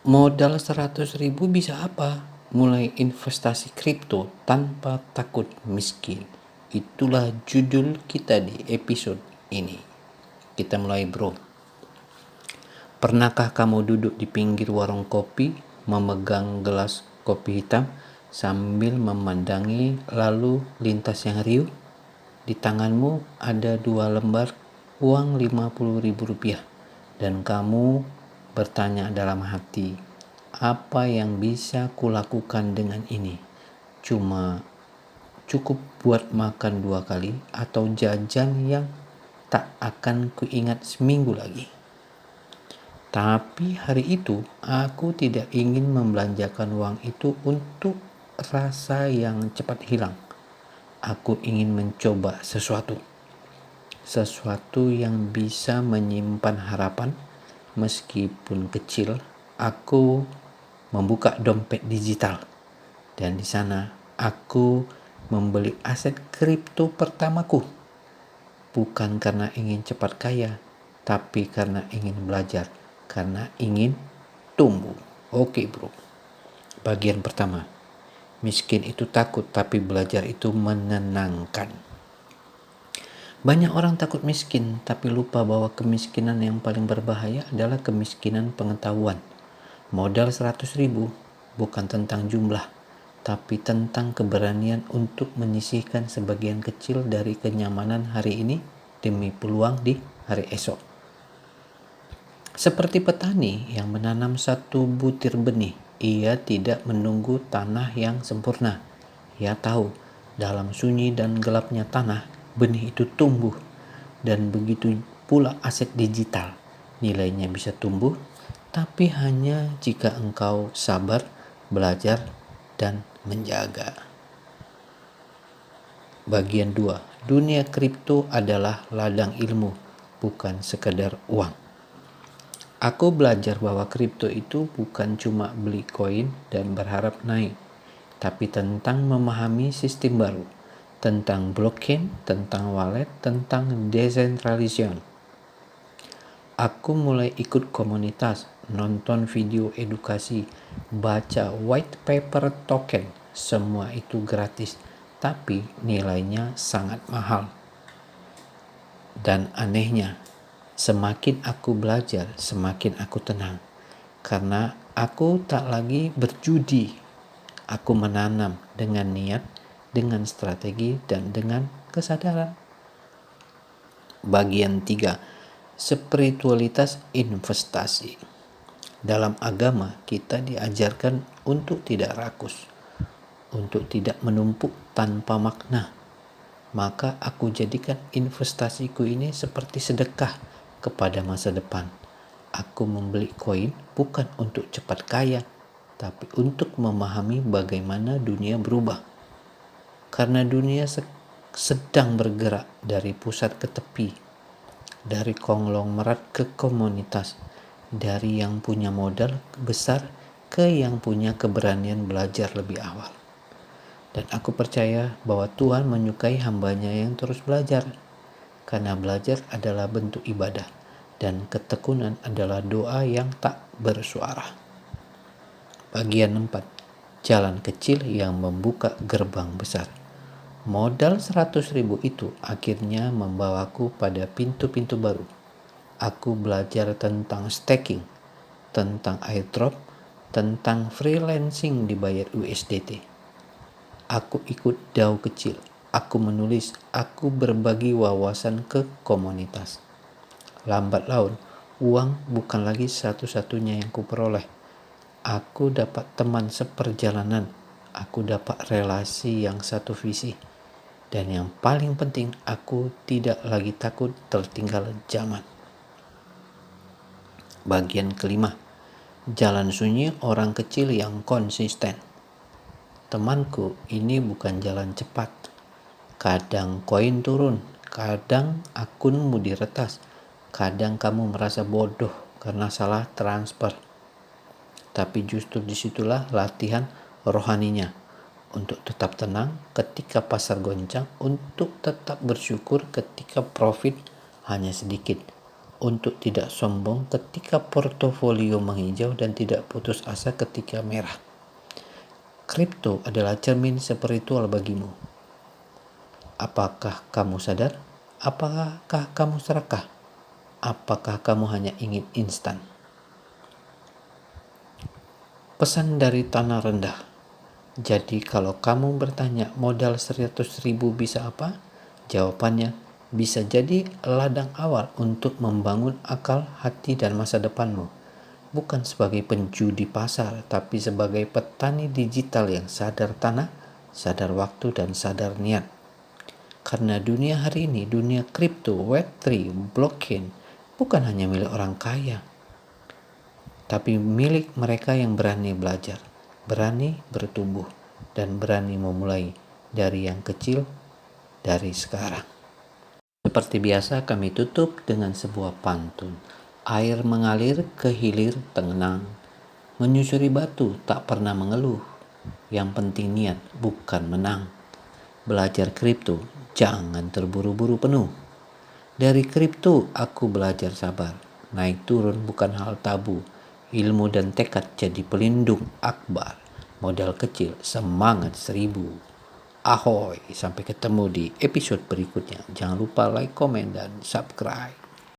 Modal 100.000 bisa apa? Mulai investasi kripto tanpa takut miskin. Itulah judul kita di episode ini. Kita mulai, bro. Pernahkah kamu duduk di pinggir warung kopi, memegang gelas kopi hitam sambil memandangi lalu lintas yang riuh? Di tanganmu ada 2 lembar uang Rp50.000 dan kamu bertanya dalam hati, apa yang bisa kulakukan dengan ini? Cuma cukup buat makan 2 kali atau jajan yang tak akan kuingat seminggu lagi. Tapi hari itu aku tidak ingin membelanjakan uang itu untuk rasa yang cepat hilang. Aku ingin mencoba sesuatu yang bisa menyimpan harapan meskipun kecil. Aku membuka dompet digital dan di sana aku membeli aset kripto pertamaku, bukan karena ingin cepat kaya, tapi karena ingin belajar, karena ingin tumbuh. Oke, bro. Bagian pertama, miskin itu takut, tapi belajar itu menenangkan. Banyak orang takut miskin, tapi lupa bahwa kemiskinan yang paling berbahaya adalah kemiskinan pengetahuan. Modal 100.000 bukan tentang jumlah, tapi tentang keberanian untuk menyisihkan sebagian kecil dari kenyamanan hari ini demi peluang di hari esok. Seperti petani yang menanam satu butir benih, ia tidak menunggu tanah yang sempurna. Ia tahu dalam sunyi dan gelapnya tanah, benih itu tumbuh. Dan begitu pula aset digital, nilainya bisa tumbuh, tapi hanya jika engkau sabar, belajar, dan menjaga. Bagian 2, dunia kripto adalah ladang ilmu, bukan sekadar uang. Aku belajar bahwa kripto itu bukan cuma beli koin dan berharap naik, tapi tentang memahami sistem baru, tentang blockchain, tentang wallet, tentang decentralization. Aku mulai ikut komunitas, nonton video edukasi, baca white paper token. Semua itu gratis, tapi nilainya sangat mahal. Dan anehnya, semakin aku belajar, semakin aku tenang. Karena aku tak lagi berjudi. Aku menanam dengan niat, dengan strategi, dan dengan kesadaran. Bagian 3, spiritualitas investasi. Dalam agama, kita diajarkan untuk tidak rakus, untuk tidak menumpuk tanpa makna. Maka aku jadikan investasiku ini seperti sedekah kepada masa depan. Aku membeli koin bukan untuk cepat kaya, tapi untuk memahami bagaimana dunia berubah. Karena dunia sedang bergerak dari pusat ke tepi, dari konglomerat ke komunitas, dari yang punya modal besar ke yang punya keberanian belajar lebih awal. Dan aku percaya bahwa Tuhan menyukai hambanya yang terus belajar, karena belajar adalah bentuk ibadah dan ketekunan adalah doa yang tak bersuara. Bagian 4, jalan kecil yang membuka gerbang besar. Modal 100.000 itu akhirnya membawaku pada pintu-pintu baru. Aku belajar tentang staking, tentang airdrop, tentang freelancing dibayar USDT. Aku ikut DAO kecil, aku menulis, aku berbagi wawasan ke komunitas. Lambat laun, uang bukan lagi satu-satunya yang kuperoleh. Aku dapat teman seperjalanan, aku dapat relasi yang satu visi. Dan yang paling penting, aku tidak lagi takut tertinggal zaman. Bagian kelima, jalan sunyi orang kecil yang konsisten. Temanku, ini bukan jalan cepat. Kadang koin turun, kadang akunmu diretas, kadang kamu merasa bodoh karena salah transfer. Tapi justru disitulah latihan rohaninya. Untuk tetap tenang ketika pasar goncang, untuk tetap bersyukur ketika profit hanya sedikit, untuk tidak sombong ketika portofolio menghijau dan tidak putus asa ketika merah. Kripto adalah cermin spiritual bagimu. Apakah kamu sadar? Apakah kamu serakah? Apakah kamu hanya ingin instan? Pesan dari tanah rendah. Jadi kalau kamu bertanya modal 100.000 bisa apa? Jawabannya bisa jadi ladang awal untuk membangun akal, hati, dan masa depanmu. Bukan sebagai penjudi pasar, tapi sebagai petani digital yang sadar tanah, sadar waktu, dan sadar niat. Karena dunia hari ini, dunia kripto, Web3, blockchain, bukan hanya milik orang kaya, tapi milik mereka yang berani belajar, berani bertumbuh, dan berani memulai dari yang kecil dari sekarang. Seperti biasa kami tutup dengan sebuah pantun. Air mengalir ke hilir tenang, menyusuri batu tak pernah mengeluh. Yang penting niat bukan menang. Belajar kripto jangan terburu-buru penuh. Dari kripto aku belajar sabar. Naik turun bukan hal tabu. Ilmu dan tekad jadi pelindung akbar. Modal kecil semangat 1000. Ahoy, sampai ketemu di episode berikutnya. Jangan lupa like, komen, dan subscribe.